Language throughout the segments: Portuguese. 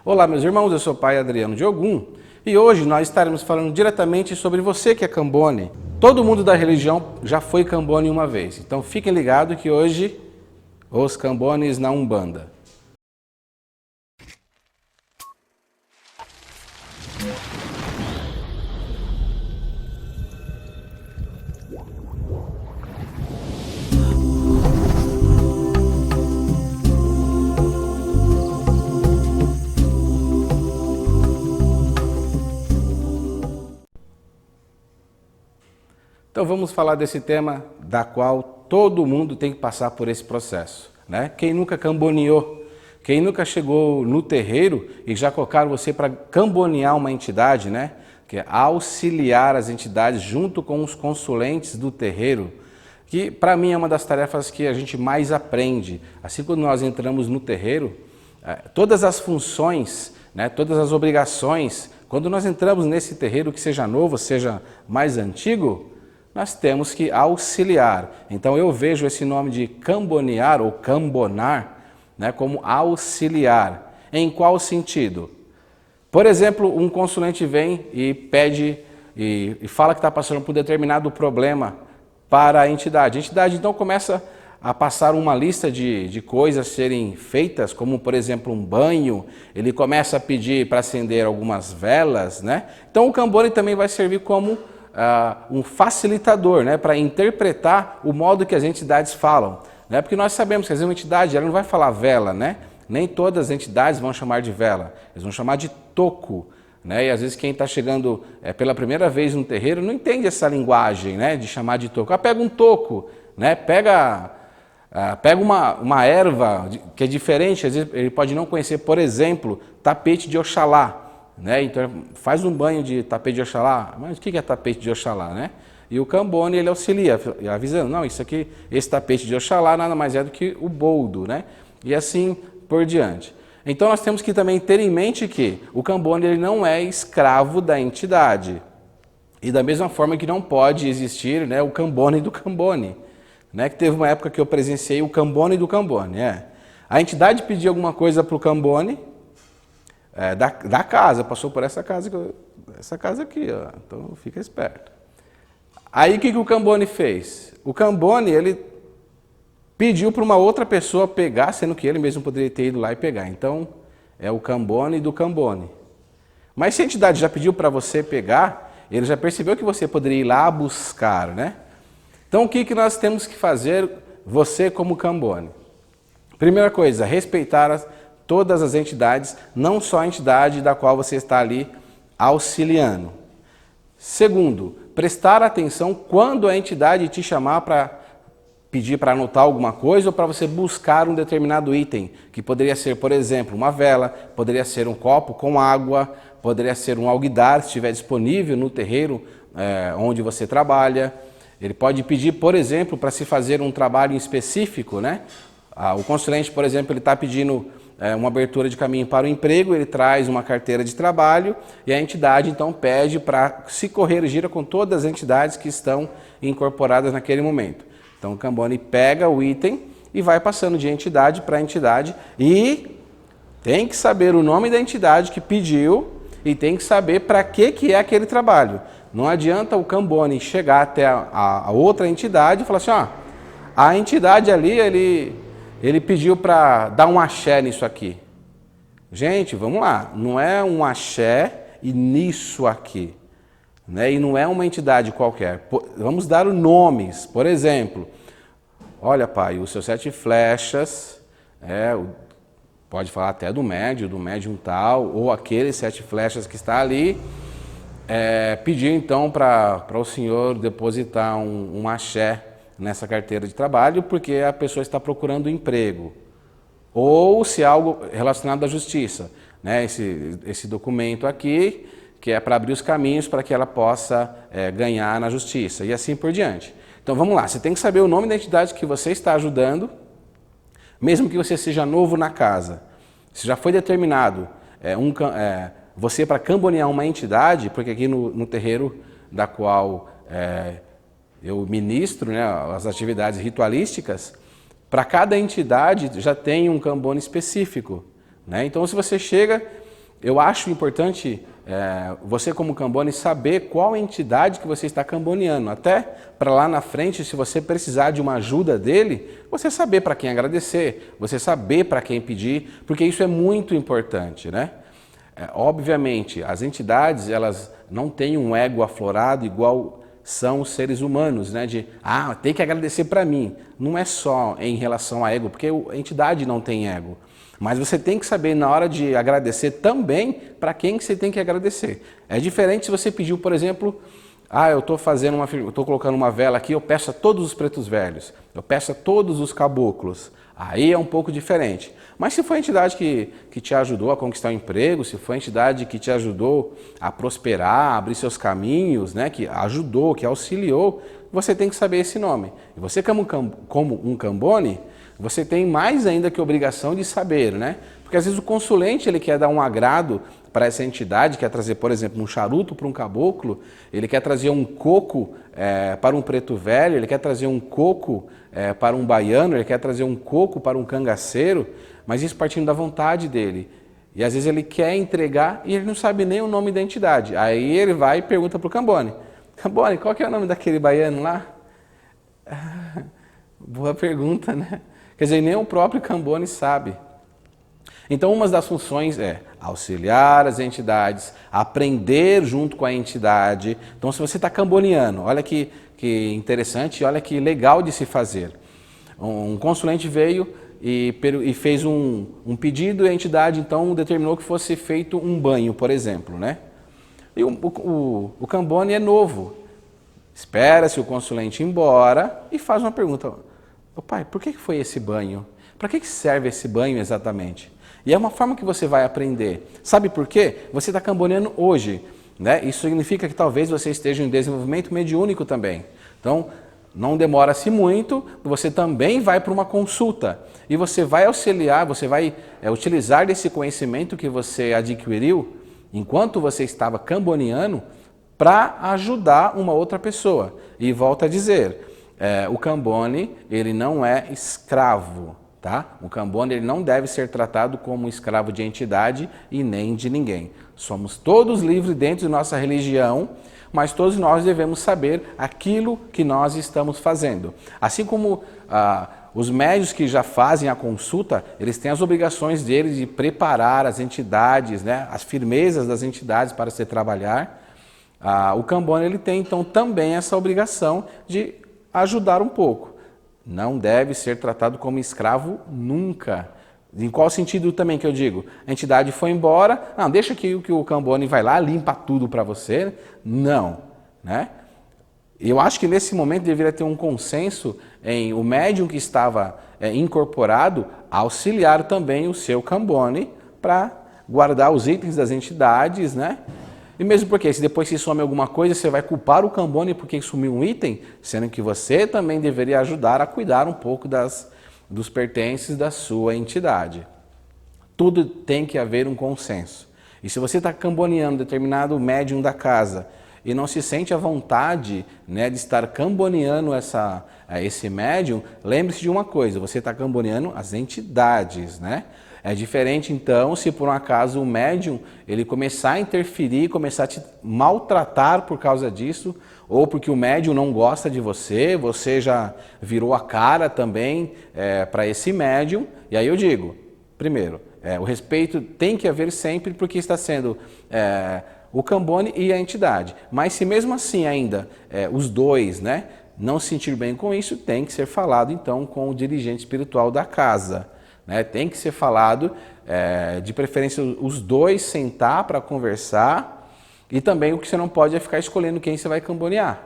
Olá, meus irmãos, eu sou o Pai Adriano de Ogum e hoje nós estaremos falando diretamente sobre você que é Cambone. Todo mundo da religião já foi Cambone uma vez, então fiquem ligados que hoje os Cambones na Umbanda. Então vamos falar desse tema da qual todo mundo tem que passar por esse processo, né? Quem nunca camboneou, quem nunca chegou no terreiro e já colocaram você para cambonear uma entidade, né? Que é auxiliar as entidades junto com os consulentes do terreiro, que para mim é uma das tarefas que a gente mais aprende. Assim, quando nós entramos no terreiro, todas as funções, né, todas as obrigações, quando nós entramos nesse terreiro, que seja novo, seja mais antigo, nós temos que auxiliar. Então eu vejo esse nome de cambonear ou cambonar, né, como auxiliar. Em qual sentido? Por exemplo, um consulente vem e pede e fala que está passando por determinado problema para a entidade. A entidade então começa a passar uma lista de coisas a serem feitas, como por exemplo um banho, ele começa a pedir para acender algumas velas, né? Então o Cambone também vai servir como um facilitador, né, para interpretar o modo que as entidades falam, né? Porque nós sabemos que às vezes uma entidade ela não vai falar vela, né? Nem todas as entidades vão chamar de vela, eles vão chamar de toco, né? E às vezes quem está chegando pela primeira vez no terreiro não entende essa linguagem, né, de chamar de toco. Pega um toco, né? Pega uma erva que é diferente, às vezes ele pode não conhecer, por exemplo, tapete de Oxalá. Né? Então faz um banho de tapete de Oxalá, mas o que é tapete de Oxalá, né? E o Cambone ele auxilia, avisando, não, isso aqui, esse tapete de Oxalá nada mais é do que o boldo, né? E assim por diante. Então nós temos que também ter em mente que o Cambone ele não é escravo da entidade. E da mesma forma que não pode existir, né, o Cambone do Cambone, né? Que teve uma época que eu presenciei o Cambone do Cambone. A entidade pediu alguma coisa para o Cambone, da casa, passou por essa casa aqui, ó, então fica esperto. Aí o que o Cambone fez? O Cambone, ele pediu para uma outra pessoa pegar, sendo que ele mesmo poderia ter ido lá e pegar. Então, é o Cambone do Cambone. Mas se a entidade já pediu para você pegar, ele já percebeu que você poderia ir lá buscar, né? Então, o que nós temos que fazer, você como Cambone? Primeira coisa, respeitar todas as entidades, não só a entidade da qual você está ali auxiliando. Segundo, prestar atenção quando a entidade te chamar para pedir para anotar alguma coisa ou para você buscar um determinado item, que poderia ser, por exemplo, uma vela, poderia ser um copo com água, poderia ser um alguidar, se estiver disponível no terreiro onde você trabalha. Ele pode pedir, por exemplo, para se fazer um trabalho específico, né? O consulente, por exemplo, ele está pedindo uma abertura de caminho para o emprego, ele traz uma carteira de trabalho e a entidade então pede para se corrigir com todas as entidades que estão incorporadas naquele momento. Então o Cambone pega o item e vai passando de entidade para entidade e tem que saber o nome da entidade que pediu e tem que saber para que é aquele trabalho. Não adianta o Cambone chegar até a outra entidade e falar assim, a entidade ali, ele pediu para dar um axé nisso aqui. Gente, vamos lá, não é um axé e nisso aqui, né? E não é uma entidade qualquer. Vamos dar os nomes, por exemplo, olha pai, os seus 7 flechas, pode falar até do médium tal, ou aqueles 7 flechas que está ali, pediu então para o senhor depositar um axé nessa carteira de trabalho, porque a pessoa está procurando emprego. Ou se algo relacionado à justiça, né? Esse documento aqui, que é para abrir os caminhos para que ela possa ganhar na justiça, e assim por diante. Então vamos lá, você tem que saber o nome da entidade que você está ajudando, mesmo que você seja novo na casa. Se já foi determinado você para cambonear uma entidade, porque aqui no terreiro da qual eu ministro, né, as atividades ritualísticas, para cada entidade já tem um Cambone específico, né? Então se você chega eu acho importante você como Cambone saber qual entidade que você está camboneando, até para lá na frente, se você precisar de uma ajuda dele, você saber para quem agradecer, você saber para quem pedir, porque isso é muito importante, né? Obviamente, as entidades, elas não têm um ego aflorado igual são os seres humanos, né? Tem que agradecer para mim. Não é só em relação a ego, porque a entidade não tem ego. Mas você tem que saber na hora de agradecer também para quem que você tem que agradecer. É diferente se você pediu, por exemplo, eu estou colocando uma vela aqui, eu peço a todos os pretos velhos, eu peço a todos os caboclos. Aí é um pouco diferente. Mas se foi a entidade que te ajudou a conquistar um emprego, se foi a entidade que te ajudou a prosperar, a abrir seus caminhos, né, que ajudou, que auxiliou, você tem que saber esse nome. E você como um Cambone, você tem mais ainda que obrigação de saber, né? Porque às vezes o consulente ele quer dar um agrado para essa entidade, quer trazer, por exemplo, um charuto para um caboclo, ele quer trazer um coco para um preto velho, ele quer trazer um coco para um baiano, ele quer trazer um coco para um cangaceiro, mas isso partindo da vontade dele. E às vezes ele quer entregar e ele não sabe nem o nome da entidade. Aí ele vai e pergunta para o Cambone: Cambone, qual que é o nome daquele baiano lá? Boa pergunta, né? Quer dizer, nem o próprio Cambone sabe. Então, uma das funções é auxiliar as entidades, aprender junto com a entidade. Então, se você está camboneando, olha que interessante, olha que legal de se fazer. Um consulente veio e fez um pedido e a entidade, então, determinou que fosse feito um banho, por exemplo, né? E o Cambone é novo. Espera-se o consulente ir embora e faz uma pergunta. Pai, por que foi esse banho? Para que serve esse banho exatamente? E é uma forma que você vai aprender. Sabe por quê? Você está camboneando hoje, né? Isso significa que talvez você esteja em desenvolvimento mediúnico também. Então, não demora-se muito, você também vai para uma consulta. E você vai auxiliar, você vai utilizar desse conhecimento que você adquiriu enquanto você estava camboneando para ajudar uma outra pessoa. E volto a dizer, o Cambone, ele não é escravo, tá? O Cambone, ele não deve ser tratado como escravo de entidade e nem de ninguém. Somos todos livres dentro de nossa religião, mas todos nós devemos saber aquilo que nós estamos fazendo. Assim como os médios que já fazem a consulta, eles têm as obrigações deles de preparar as entidades, né? As firmezas das entidades para se trabalhar. O Cambone, ele tem então também essa obrigação de ajudar um pouco. Não deve ser tratado como escravo nunca. Em qual sentido também que eu digo? A entidade foi embora, não, deixa que o Cambone vai lá, limpa tudo para você. Não, né? Eu acho que nesse momento deveria ter um consenso em o médium que estava incorporado auxiliar também o seu Cambone para guardar os itens das entidades, né? E mesmo porque se depois se some alguma coisa, você vai culpar o Cambone porque sumiu um item, sendo que você também deveria ajudar a cuidar um pouco dos pertences da sua entidade. Tudo tem que haver um consenso. E se você está camboneando determinado médium da casa e não se sente à vontade, né, de estar camboneando esse médium, lembre-se de uma coisa, você está camboneando as entidades, né? É diferente, então, se por um acaso o médium ele começar a interferir, começar a te maltratar por causa disso, ou porque o médium não gosta de você, você já virou a cara também para esse médium. E aí eu digo, primeiro, o respeito tem que haver sempre porque está sendo o Cambone e a entidade. Mas se mesmo assim ainda os dois, né, não se sentir bem com isso, tem que ser falado então com o dirigente espiritual da casa. Tem que ser falado, de preferência os dois sentar para conversar, e também o que você não pode é ficar escolhendo quem você vai cambonear.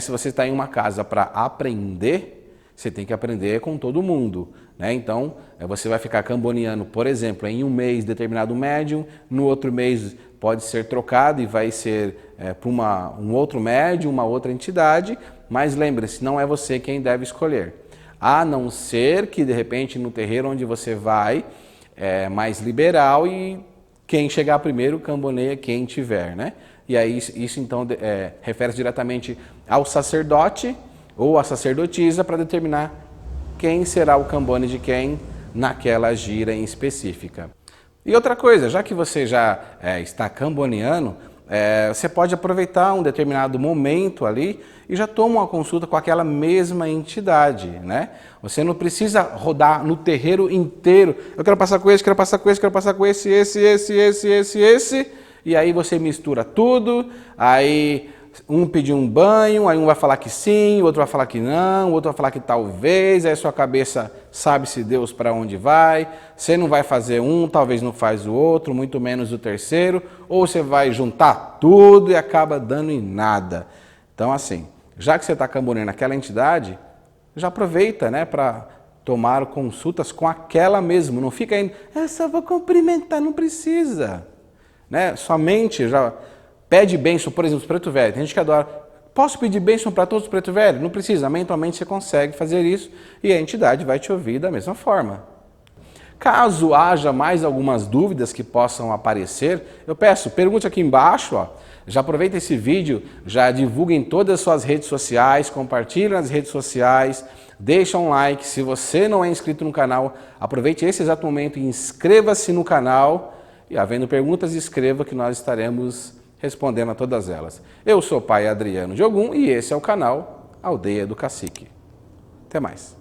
Se você está em uma casa para aprender, você tem que aprender com todo mundo. Então, você vai ficar camboneando, por exemplo, em um mês determinado médium, no outro mês pode ser trocado e vai ser para um outro médium, uma outra entidade, mas lembre-se, não é você quem deve escolher. A não ser que, de repente, no terreiro onde você vai, é mais liberal e quem chegar primeiro camboneia quem tiver, né? E aí isso então refere diretamente ao sacerdote ou à sacerdotisa para determinar quem será o cambone de quem naquela gira em específica. E outra coisa, já que você já está camboniano, você pode aproveitar um determinado momento ali e já toma uma consulta com aquela mesma entidade, né? Você não precisa rodar no terreiro inteiro. Eu quero passar com esse, quero passar com esse, quero passar com esse, e aí você mistura tudo, aí um pediu um banho, aí um vai falar que sim, o outro vai falar que não, o outro vai falar que talvez, aí sua cabeça sabe-se Deus para onde vai, você não vai fazer um, talvez não faz o outro, muito menos o terceiro, ou você vai juntar tudo e acaba dando em nada. Então assim, já que você está cambonando naquela entidade, já aproveita, né, para tomar consultas com aquela mesmo, não fica indo, eu só vou cumprimentar, não precisa, né, sua mente já... Pede bênção, por exemplo, os preto velho. Tem gente que adora. Posso pedir bênção para todos os preto velho? Não precisa. Mentalmente você consegue fazer isso e a entidade vai te ouvir da mesma forma. Caso haja mais algumas dúvidas que possam aparecer, eu peço, pergunte aqui embaixo, ó. Já aproveita esse vídeo, já divulga em todas as suas redes sociais, compartilha nas redes sociais, deixa um like. Se você não é inscrito no canal, aproveite esse exato momento e inscreva-se no canal. E havendo perguntas, escreva que nós estaremos respondendo a todas elas. Eu sou o Pai Adriano de Ogum e esse é o canal Aldeia do Cacique. Até mais.